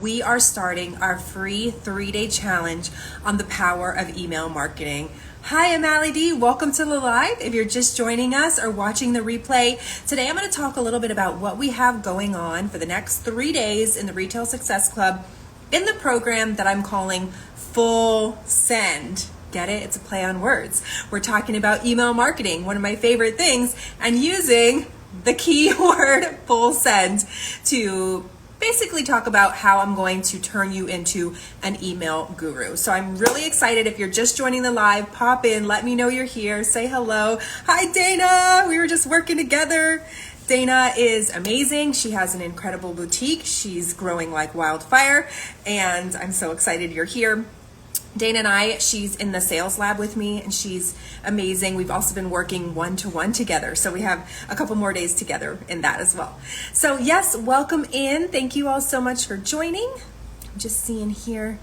we are starting our free 3-day challenge on the power of email marketing. Hi, I'm Allie D. Welcome to the live. If you're just joining us or watching the replay, today I'm going to talk a little bit about what we have going on for the next 3 days in the Retail Success Club in the program that I'm calling Full Send. Get it? It's a play on words. We're talking about email marketing, one of my favorite things, and using the keyword full send to basically talk about how I'm going to turn you into an email guru. So I'm really excited. If you're just joining the live, pop in, let me know you're here, say hello. Hi, Dana. We were just working together. Dana is amazing. She has an incredible boutique. She's growing like wildfire, and I'm so excited you're here. Dana and I, she's in the sales lab with me, and she's amazing. We've also been working one-to-one together, so we have a couple more days together in that as well. So yes, welcome in. Thank you all so much for joining. I'm just seeing here.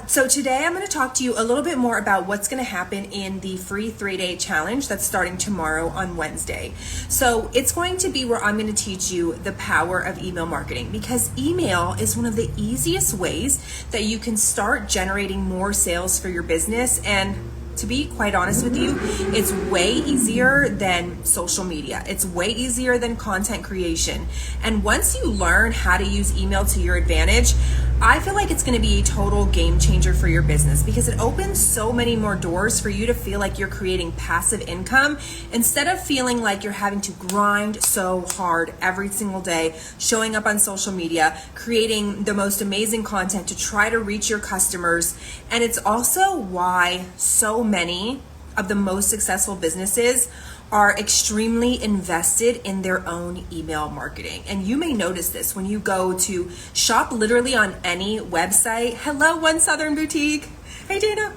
So today I'm going to talk to you a little bit more about what's going to happen in the free 3-day challenge that's starting tomorrow on Wednesday. So it's going to be where I'm going to teach you the power of email marketing, because email is one of the easiest ways that you can start generating more sales for your business. And to be quite honest with you, it's way easier than social media. It's way easier than content creation. And once you learn how to use email to your advantage, I feel like it's going to be a total game changer for your business, because it opens so many more doors for you to feel like you're creating passive income instead of feeling like you're having to grind so hard every single day, showing up on social media, creating the most amazing content to try to reach your customers. And it's also why so many of the most successful businesses are extremely invested in their own email marketing. And you may notice this when you go to shop literally on any website. Hello, One Southern Boutique. Hey, Dana.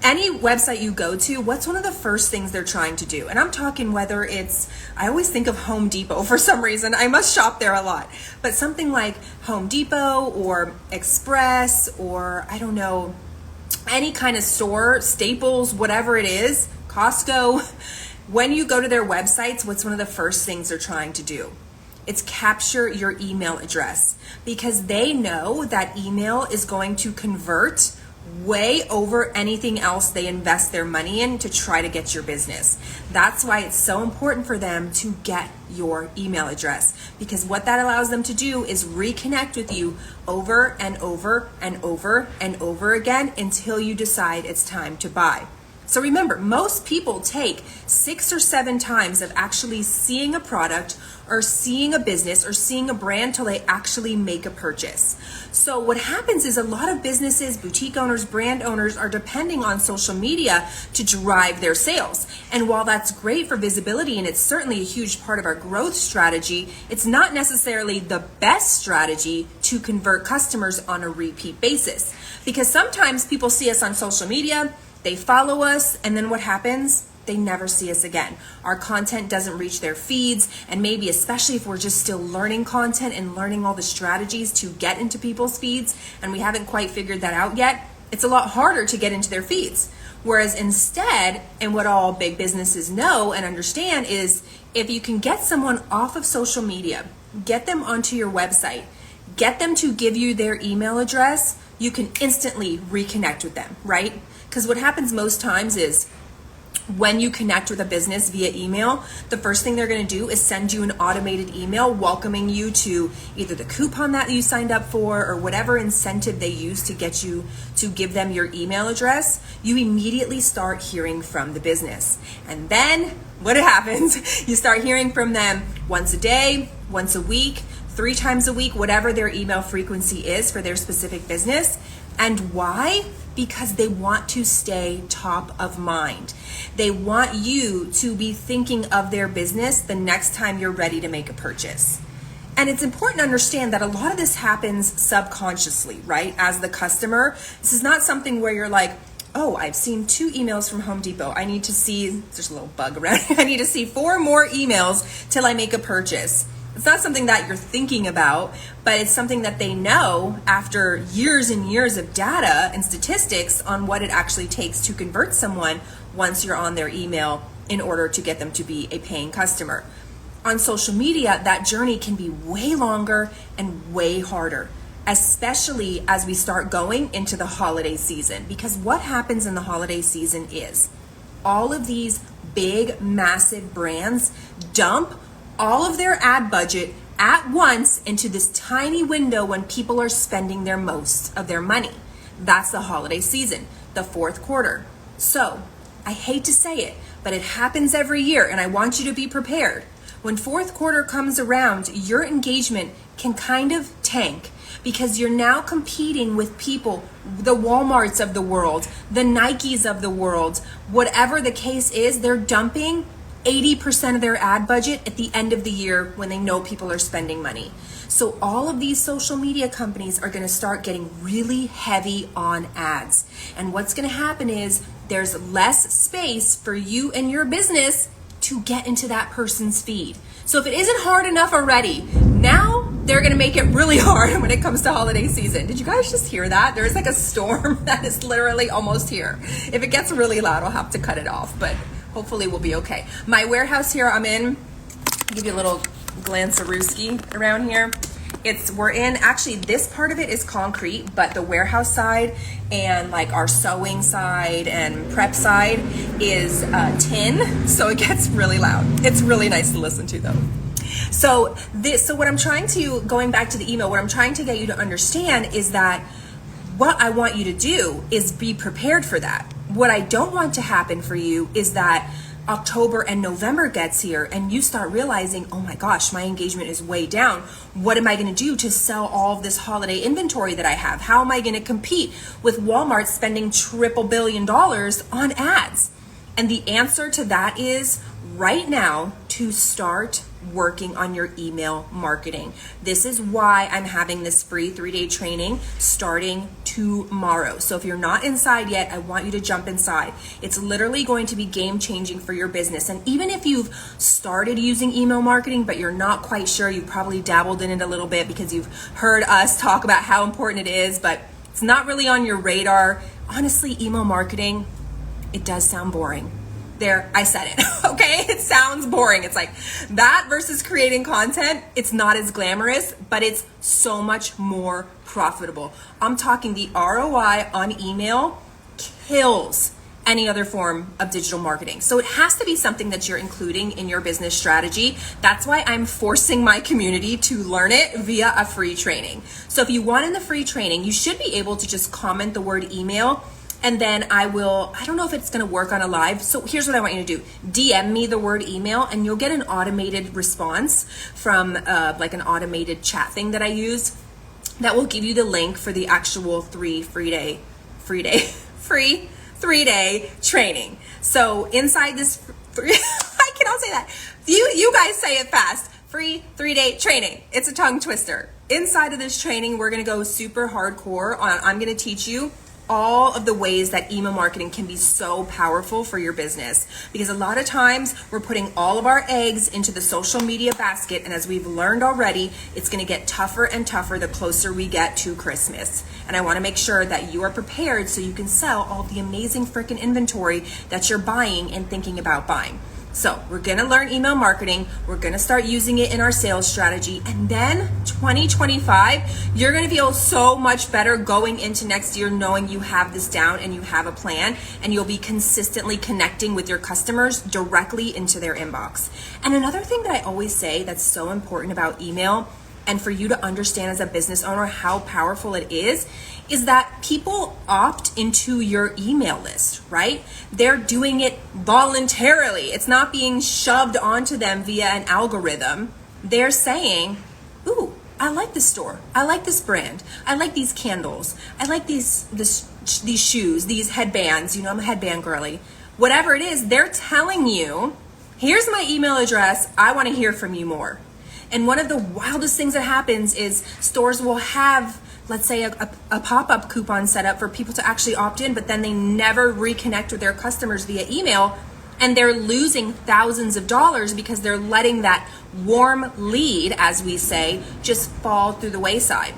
Any website you go to, what's one of the first things they're trying to do? And I'm talking whether it's, I always think of Home Depot for some reason. I must shop there a lot. But something like Home Depot or Express or I don't know, any kind of store, Staples, whatever it is, Costco. When you go to their websites, what's one of the first things they're trying to do? It's capture your email address, because they know that email is going to convert way over anything else they invest their money in to try to get your business. That's why it's so important for them to get your email address, because what that allows them to do is reconnect with you over and over and over and over again until you decide it's time to buy. So remember, most people take 6 or 7 times of actually seeing a product or seeing a business or seeing a brand till they actually make a purchase. So what happens is a lot of businesses, boutique owners, brand owners are depending on social media to drive their sales. And while that's great for visibility and it's certainly a huge part of our growth strategy, it's not necessarily the best strategy to convert customers on a repeat basis. Because sometimes people see us on social media, they follow us, and then what happens? They never see us again. Our content doesn't reach their feeds, and maybe especially if we're just still learning content and learning all the strategies to get into people's feeds, and we haven't quite figured that out yet, it's a lot harder to get into their feeds. Whereas instead, and what all big businesses know and understand is, if you can get someone off of social media, get them onto your website, get them to give you their email address, you can instantly reconnect with them, right? Because what happens most times is when you connect with a business via email, the first thing they're going to do is send you an automated email welcoming you to either the coupon that you signed up for or whatever incentive they use to get you to give them your email address. You immediately start hearing from the business. And then what happens? You start hearing from them once a day, once a week, 3 times a week, whatever their email frequency is for their specific business. And why? Because they want to stay top of mind. They want you to be thinking of their business the next time you're ready to make a purchase. And it's important to understand that a lot of this happens subconsciously, right? As the customer, this is not something where you're like, oh, I've seen 2 emails from Home Depot. I need to see, there's a little bug around. I need to see 4 more emails till I make a purchase. It's not something that you're thinking about, but it's something that they know after years and years of data and statistics on what it actually takes to convert someone once you're on their email in order to get them to be a paying customer. on social media, that journey can be way longer and way harder, especially as we start going into the holiday season. Because what happens in the holiday season is all of these big, massive brands dump all of their ad budget at once into this tiny window when people are spending their most of their money. That's the holiday season, the fourth quarter. So I hate to say it, but it happens every year, and I want you to be prepared. When fourth quarter comes around, your engagement can kind of tank because you're now competing with people, the Walmarts of the world, the Nikes of the world, whatever the case is, they're dumping 80% of their ad budget at the end of the year when they know people are spending money. So all of these social media companies are going to start getting really heavy on ads. And what's going to happen is there's less space for you and your business to get into that person's feed. So if it isn't hard enough already, now they're going to make it really hard when it comes to holiday season. Did you guys just hear that? There's like a storm that is literally almost here. If it gets really loud, I'll have to cut it off, but hopefully we'll be okay. My warehouse here I'm in, I'll give you a little glance-a-rooski around here. We're in, actually this part of it is concrete, but the warehouse side and like our sewing side and prep side is tin, so it gets really loud. It's really nice to listen to though. So what I'm trying to, going back to the email, what I'm trying to get you to understand is that what I want you to do is be prepared for that. What I don't want to happen for you is that October and November gets here and you start realizing, oh my gosh, my engagement is way down. What am I going to do to sell all of this holiday inventory that I have? How am I going to compete with Walmart spending triple billion dollars on ads? And the answer to that is right now to start working on your email marketing. This is why I'm having this free 3-day training starting tomorrow. So if you're not inside yet, I want you to jump inside. It's literally going to be game changing for your business. And even if you've started using email marketing, but you're not quite sure, you've probably dabbled in it a little bit because you've heard us talk about how important it is, but it's not really on your radar. Honestly, email marketing, it does sound boring. There, I said it, okay? It sounds boring. It's like that versus creating content. It's not as glamorous, but it's so much more profitable. I'm talking the ROI on email kills any other form of digital marketing. So it has to be something that you're including in your business strategy. That's why I'm forcing my community to learn it via a free training. So if you want in the free training, you should be able to just comment the word email. And then I don't know if it's going to work on a live. So here's what I want you to do. DM me the word email and you'll get an automated response from like an automated chat thing that I use that will give you the link for the actual free 3-day training. So inside this, I cannot say that. You guys say it fast. Free 3-day training. It's a tongue twister. Inside of this training, we're going to go super hardcore on, I'm going to teach you all of the ways that email marketing can be so powerful for your business. Because a lot of times we're putting all of our eggs into the social media basket, and as we've learned already, it's going to get tougher and tougher the closer we get to Christmas. And I want to make sure that you are prepared so you can sell all the amazing freaking inventory that you're buying and thinking about buying. So we're going to learn email marketing. We're going to start using it in our sales strategy. And then 2025, you're going to feel so much better going into next year knowing you have this down and you have a plan, and you'll be consistently connecting with your customers directly into their inbox. And another thing that I always say that's so important about email, and for you to understand as a business owner how powerful it is that people opt into your email list, right? They're doing it voluntarily. It's not being shoved onto them via an algorithm. They're saying, ooh, I like this store. I like this brand. I like these candles. I like these shoes, these headbands. You know, I'm a headband girly. Whatever it is, they're telling you, here's my email address. I want to hear from you more. And one of the wildest things that happens is stores will have, let's say, a pop-up coupon set up for people to actually opt in, but then they never reconnect with their customers via email, and they're losing thousands of dollars because they're letting that warm lead, as we say, just fall through the wayside,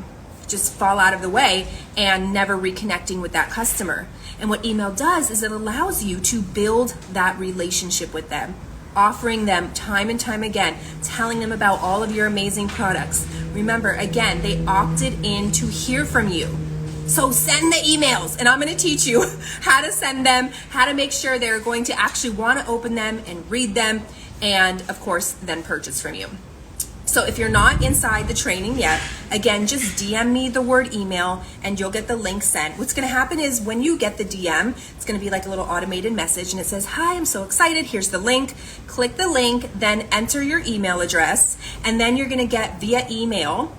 just fall out of the way, and never reconnecting with that customer. And what email does is it allows you to build that relationship with them offering them time and time again, telling them about all of your amazing products. Remember, again, they opted in to hear from you. So send the emails, and I'm going to teach you how to send them, how to make sure they're going to actually want to open them and read them, and of course, then purchase from you. So if you're not inside the training yet, again, just DM me the word email and you'll get the link sent. What's going to happen is when you get the DM, it's going to be like a little automated message and it says, "Hi, I'm so excited. Here's the link." Click the link, then enter your email address, and then you're going to get via email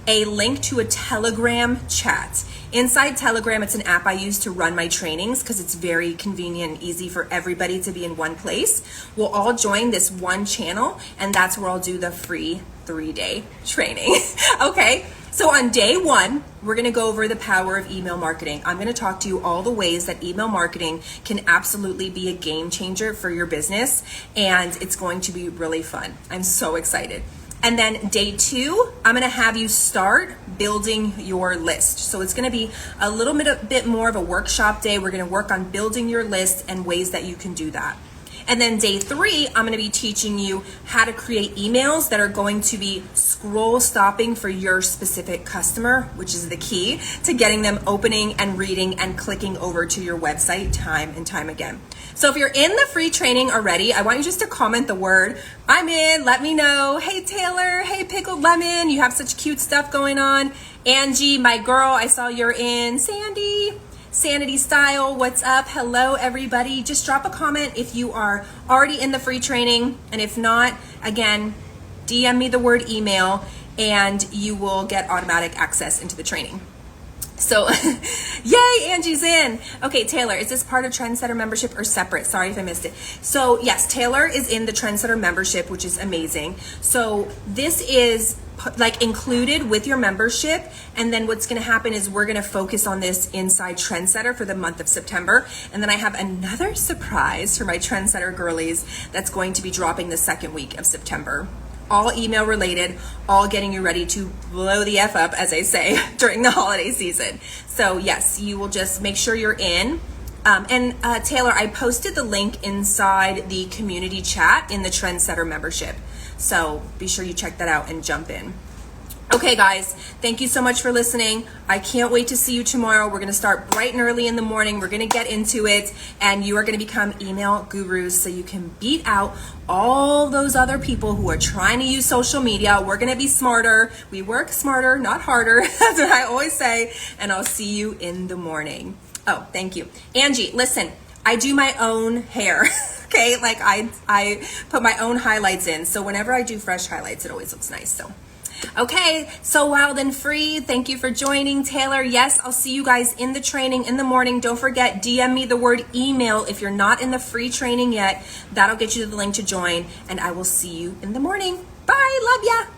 a link to a Telegram chat. Inside Telegram, it's an app I use to run my trainings because it's very convenient and easy for everybody to be in one place. We'll all join this one channel, and that's where I'll do the free 3-day training. Okay, so on day 1, we're going to go over the power of email marketing. I'm going to talk to you all the ways that email marketing can absolutely be a game changer for your business, and it's going to be really fun. I'm so excited. And then day 2, I'm gonna have you start building your list. So it's gonna be a little bit more of a workshop day. We're gonna work on building your list and ways that you can do that. And then day 3, I'm gonna be teaching you how to create emails that are going to be scroll stopping for your specific customer, which is the key to getting them opening and reading and clicking over to your website time and time again. So if you're in the free training already, I want you just to comment the word, "I'm in," let me know. Hey Taylor, hey Pickled Lemon, you have such cute stuff going on. Angie, my girl, I saw you're in. Sandy, Sanity Style, what's up? Hello everybody. Just drop a comment if you are already in the free training, and if not, again, DM me the word email and you will get automatic access into the training. So, yay, Angie's in. Okay, Taylor, is this part of Trendsetter membership or separate? Sorry if I missed it. So yes, Taylor is in the Trendsetter membership, which is amazing. So this is like included with your membership. And then what's going to happen is we're going to focus on this inside Trendsetter for the month of September. And then I have another surprise for my Trendsetter girlies that's going to be dropping the second week of September. All email related, all getting you ready to blow the F up, as I say, during the holiday season. So yes, you will just make sure you're in. Taylor, I posted the link inside the community chat in the Trendsetter membership. So be sure you check that out and jump in. Okay guys, thank you so much for listening. I can't wait to see you tomorrow. We're gonna start bright and early in the morning. We're gonna get into it, and you are gonna become email gurus so you can beat out all those other people who are trying to use social media. We're gonna be smarter. We work smarter, not harder. That's what I always say, and I'll see you in the morning. Oh, thank you. Angie, listen, I do my own hair. Okay, like I put my own highlights in. So whenever I do fresh highlights, it always looks nice. So. Okay, so Wild and Free, thank you for joining. Taylor, yes, I'll see you guys in the training in the morning. Don't forget, DM me the word email if you're not in the free training yet. That'll get you the link to join, and I will see you in the morning. Bye, love ya.